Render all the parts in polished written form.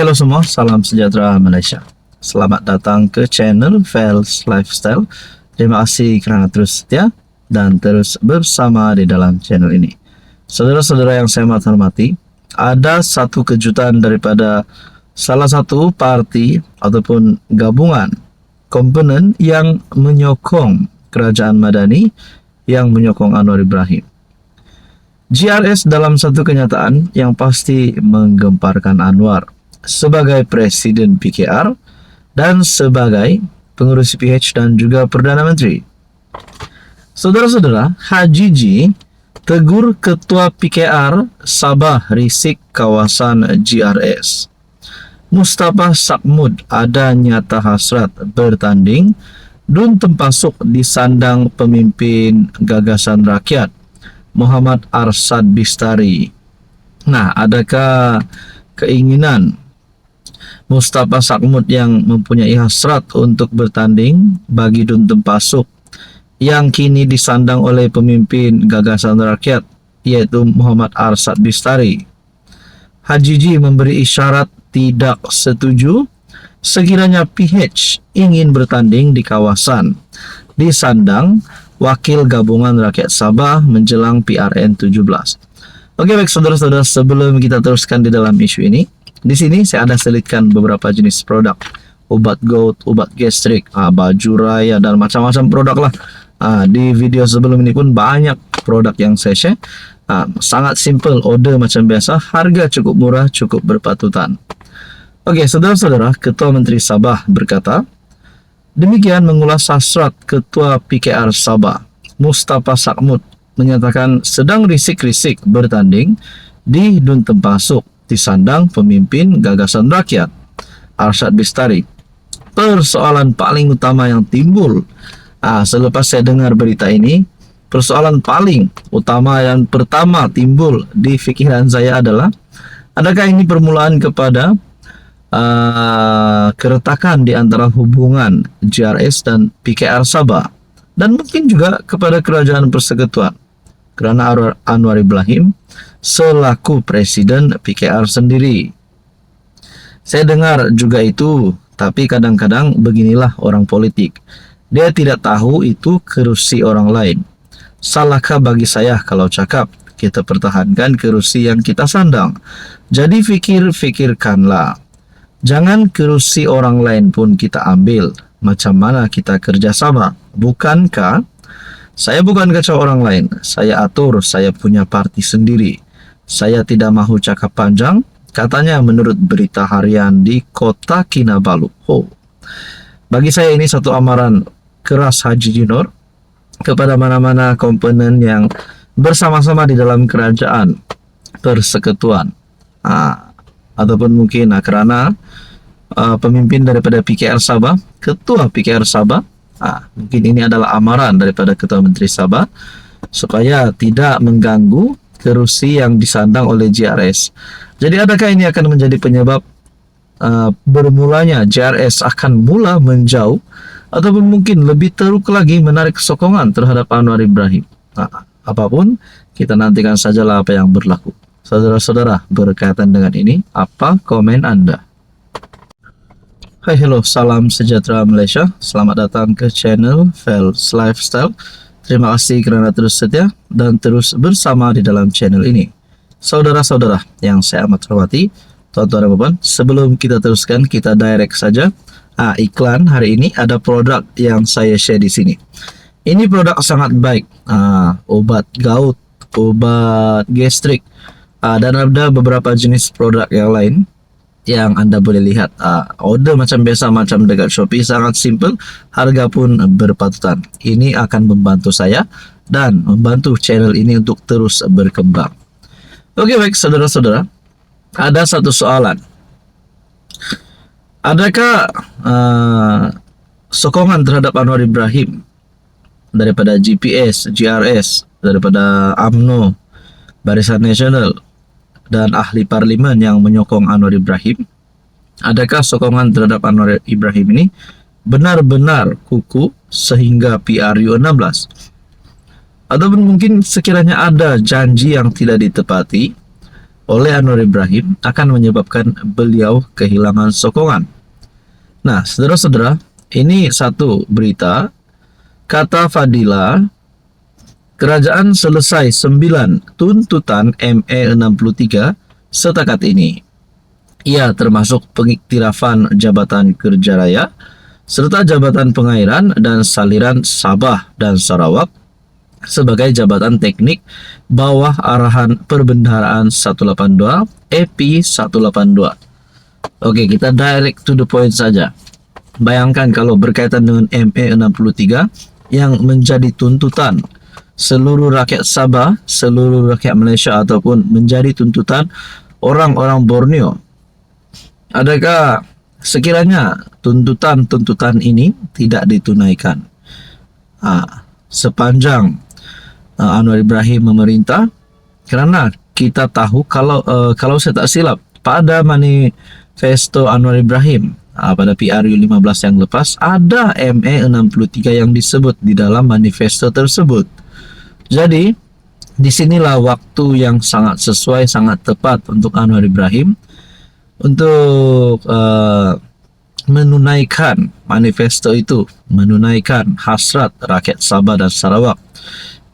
Halo semua, salam sejahtera Malaysia. Selamat datang ke channel Fels Lifestyle. Terima kasih kerana terus setia dan terus bersama di dalam channel ini. Saudara-saudara yang saya hormati, ada satu kejutan daripada salah satu parti ataupun gabungan komponen yang menyokong kerajaan Madani, yang menyokong Anwar Ibrahim. GRS dalam satu kenyataan yang pasti menggemparkan Anwar sebagai Presiden PKR dan sebagai pengurus PH dan juga Perdana Menteri. Saudara-saudara, Haji G tegur Ketua PKR Sabah risik kawasan GRS. Mustafa Sakmud ada nyata hasrat bertanding dun tempasuk disandang pemimpin gagasan rakyat Muhammad Arsad Bistari. Nah, adakah keinginan Mustafa Sakmud yang mempunyai hasrat untuk bertanding bagi dun tempasuk yang kini disandang oleh pemimpin gagasan rakyat yaitu Muhammad Arsad Bistari? Haji G memberi isyarat tidak setuju sekiranya PH ingin bertanding di kawasan disandang Wakil Gabungan Rakyat Sabah menjelang PRN 17. Oke, baik saudara-saudara, sebelum kita teruskan di dalam isu ini, di sini saya ada selitkan beberapa jenis produk, obat gout, obat gastrik, baju raya dan macam-macam produk lah. Di video sebelum ini pun banyak produk yang saya share. Sangat simple, order macam biasa, harga cukup murah, cukup berpatutan. Oke, saudara-saudara, Ketua Menteri Sabah berkata, demikian mengulas hasrat Ketua PKR Sabah, Mustafa Sakmud, menyatakan sedang risik-risik bertanding di Dun Tempasuk disandang pemimpin gagasan rakyat Arsad Bistari. Persoalan paling utama yang timbul selepas saya dengar berita ini, persoalan paling utama yang pertama timbul di fikiran saya adalah, adakah ini permulaan kepada keretakan di antara hubungan GRS dan PKR Sabah, dan mungkin juga kepada kerajaan persekutuan, kerana Anwar Ibrahim selaku Presiden PKR sendiri. Saya dengar juga itu, tapi kadang-kadang beginilah orang politik. Dia tidak tahu itu kerusi orang lain. Salahkah bagi saya kalau cakap kita pertahankan kerusi yang kita sandang? Jadi fikirkanlah. Jangan kerusi orang lain pun kita ambil. Macam mana kita kerjasama? Bukankah saya bukan kacau orang lain? Saya atur, saya punya parti sendiri. Saya tidak mahu cakap panjang, katanya menurut berita harian di Kota Kinabalu. Bagi saya ini satu amaran keras Haji Jinor kepada mana-mana komponen yang bersama-sama di dalam kerajaan persekutuan. Ataupun mungkin kerana pemimpin daripada PKR Sabah, Ketua PKR Sabah, mungkin ini adalah amaran daripada Ketua Menteri Sabah supaya tidak mengganggu kerusi yang disandang oleh GRS. Jadi adakah ini akan menjadi penyebab bermulanya GRS akan mula menjauh ataupun mungkin lebih teruk lagi menarik sokongan terhadap Anwar Ibrahim? Apapun, kita nantikan sajalah apa yang berlaku. Saudara-saudara, berkaitan dengan ini, apa komen Anda? Hai, hello, salam sejahtera Malaysia. Selamat datang ke channel Fels Lifestyle. Terima kasih kerana terus setia dan terus bersama di dalam channel ini. Saudara-saudara yang saya amat hormati, tuan-tuan dan puan, sebelum kita teruskan, kita direct saja. Iklan hari ini ada produk yang saya share di sini. Ini produk sangat baik. Obat gout, obat gastrik, dan ada beberapa jenis produk yang lain yang anda boleh lihat. Order macam biasa, macam dekat Shopee, sangat simple, harga pun berpatutan. Ini akan membantu saya dan membantu channel ini untuk terus berkembang. Oke, baik saudara-saudara, ada satu soalan. Adakah sokongan terhadap Anwar Ibrahim daripada GPS, GRS, daripada UMNO, Barisan Nasional, dan ahli parlimen yang menyokong Anwar Ibrahim? Adakah sokongan terhadap Anwar Ibrahim ini benar-benar kukuh sehingga PRU 16? Ataupun mungkin sekiranya ada janji yang tidak ditepati oleh Anwar Ibrahim akan menyebabkan beliau kehilangan sokongan. Nah, saudara-saudara, ini satu berita. Kata Fadila, kerajaan selesai 9 tuntutan ME 63 setakat ini. Ia termasuk pengiktirafan jabatan kerja raya, serta jabatan pengairan dan saliran Sabah dan Sarawak sebagai jabatan teknik bawah arahan Perbendaharaan 182 EP 182. Oke, kita direct to the point saja. Bayangkan kalau berkaitan dengan ME 63 yang menjadi tuntutan seluruh rakyat Sabah, seluruh rakyat Malaysia ataupun menjadi tuntutan orang-orang Borneo. Adakah sekiranya tuntutan-tuntutan ini tidak ditunaikan sepanjang Anwar Ibrahim memerintah? Kerana kita tahu kalau saya tak silap, pada manifesto Anwar Ibrahim pada PRU 15 yang lepas ada ME 63 yang disebut di dalam manifesto tersebut. Jadi disinilah waktu yang sangat sesuai, sangat tepat untuk Anwar Ibrahim untuk menunaikan manifesto itu, menunaikan hasrat rakyat Sabah dan Sarawak,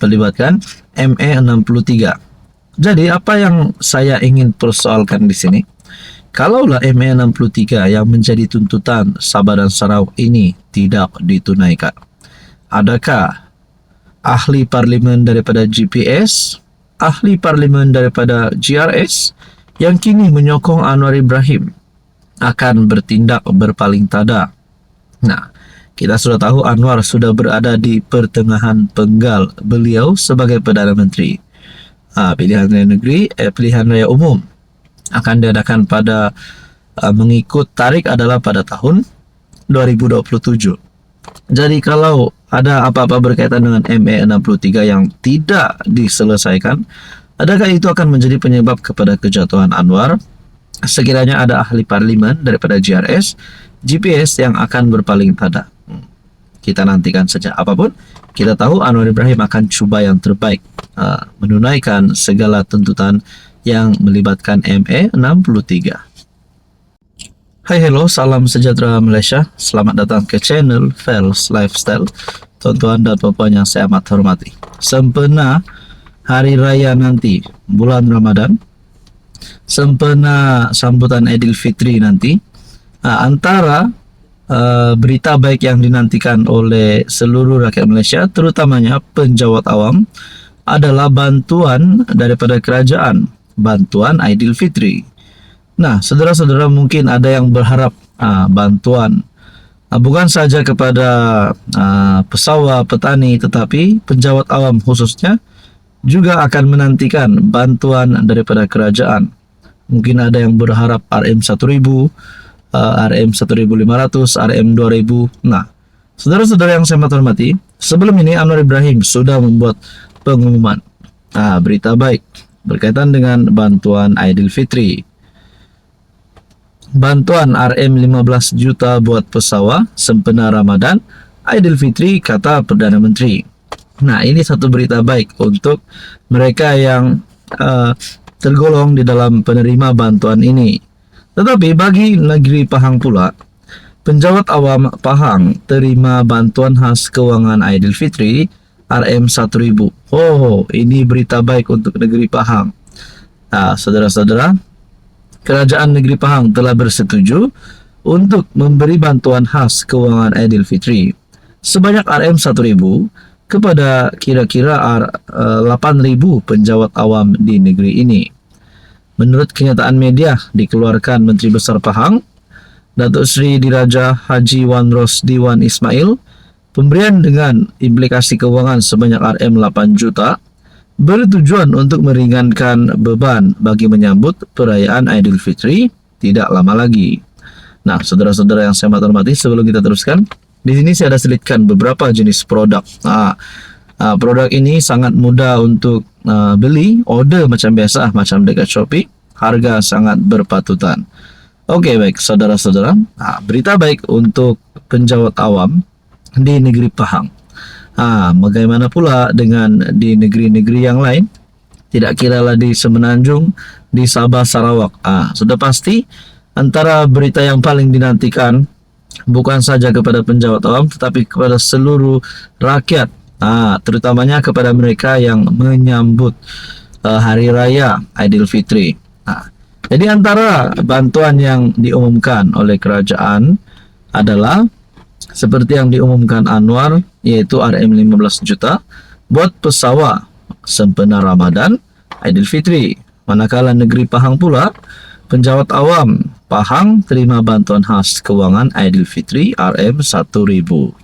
melibatkan ME 63. Jadi apa yang saya ingin persoalkan di sini, kalaulah ME 63 yang menjadi tuntutan Sabah dan Sarawak ini tidak ditunaikan, adakah ahli parlimen daripada GPS, ahli parlimen daripada GRS yang kini menyokong Anwar Ibrahim akan bertindak berpaling tada? Nah, kita sudah tahu Anwar sudah berada di pertengahan penggal beliau sebagai Perdana Menteri. Pilihan raya negeri, pilihan raya umum akan diadakan pada mengikut tarikh adalah pada tahun 2027. Jadi kalau ada apa-apa berkaitan dengan ME 63 yang tidak diselesaikan, adakah itu akan menjadi penyebab kepada kejatuhan Anwar? Sekiranya ada ahli parlimen daripada GRS, GPS yang akan berpaling tada. Kita nantikan saja. Apapun, kita tahu Anwar Ibrahim akan cuba yang terbaik menunaikan segala tuntutan yang melibatkan ME 63. Hai, hello, salam sejahtera Malaysia. Selamat datang ke channel Fels Lifestyle. Tuan-tuan dan puan-puan yang saya amat hormati. Sempena hari raya nanti, bulan Ramadan, sempena sambutan Aidilfitri nanti, antara berita baik yang dinantikan oleh seluruh rakyat Malaysia, terutamanya penjawat awam, adalah bantuan daripada kerajaan, bantuan Aidilfitri. Nah, saudara-saudara, mungkin ada yang berharap bantuan bukan saja kepada pesawah, petani, tetapi penjawat awam khususnya juga akan menantikan bantuan daripada kerajaan. Mungkin ada yang berharap RM1,000, RM1,500, RM2,000. Nah, saudara-saudara yang saya hormati, sebelum ini Anwar Ibrahim sudah membuat pengumuman berita baik berkaitan dengan bantuan Aidilfitri. Bantuan RM15 juta buat pesawah sempena Ramadan Aidilfitri, kata Perdana Menteri. Nah, ini satu berita baik untuk mereka yang tergolong di dalam penerima bantuan ini. Tetapi bagi negeri Pahang pula, penjawat awam Pahang terima bantuan khas kewangan Aidilfitri RM1,000. Oh, ini berita baik untuk negeri Pahang. Saudara-saudara, Kerajaan Negeri Pahang telah bersetuju untuk memberi bantuan khas kewangan Aidilfitri sebanyak RM1,000 kepada kira-kira 8,000 penjawat awam di negeri ini. Menurut kenyataan media dikeluarkan Menteri Besar Pahang, Datuk Seri Diraja Haji Wan Rosdi Wan Ismail, pemberian dengan implikasi kewangan sebanyak RM8 juta bertujuan untuk meringankan beban bagi menyambut perayaan Aidilfitri tidak lama lagi. Nah, saudara-saudara yang saya hormati, sebelum kita teruskan, di sini saya ada selitkan beberapa jenis produk. Produk ini sangat mudah untuk beli, order macam biasa, macam dekat Shopee, harga sangat berpatutan. Oke, baik saudara-saudara, berita baik untuk penjawat awam di negeri Pahang. Bagaimana pula dengan di negeri-negeri yang lain? tidak kiralah di Semenanjung, di Sabah, Sarawak. Sudah pasti antara berita yang paling dinantikan bukan saja kepada penjawat awam tetapi kepada seluruh rakyat, terutamanya kepada mereka yang menyambut Hari Raya Aidilfitri. Jadi antara bantuan yang diumumkan oleh kerajaan adalah seperti yang diumumkan Anwar, yaitu RM 15 juta buat pesawat sempena Ramadan Aidilfitri. Manakala negeri Pahang pula, penjawat awam Pahang terima bantuan khas keuangan Aidilfitri RM 1.000.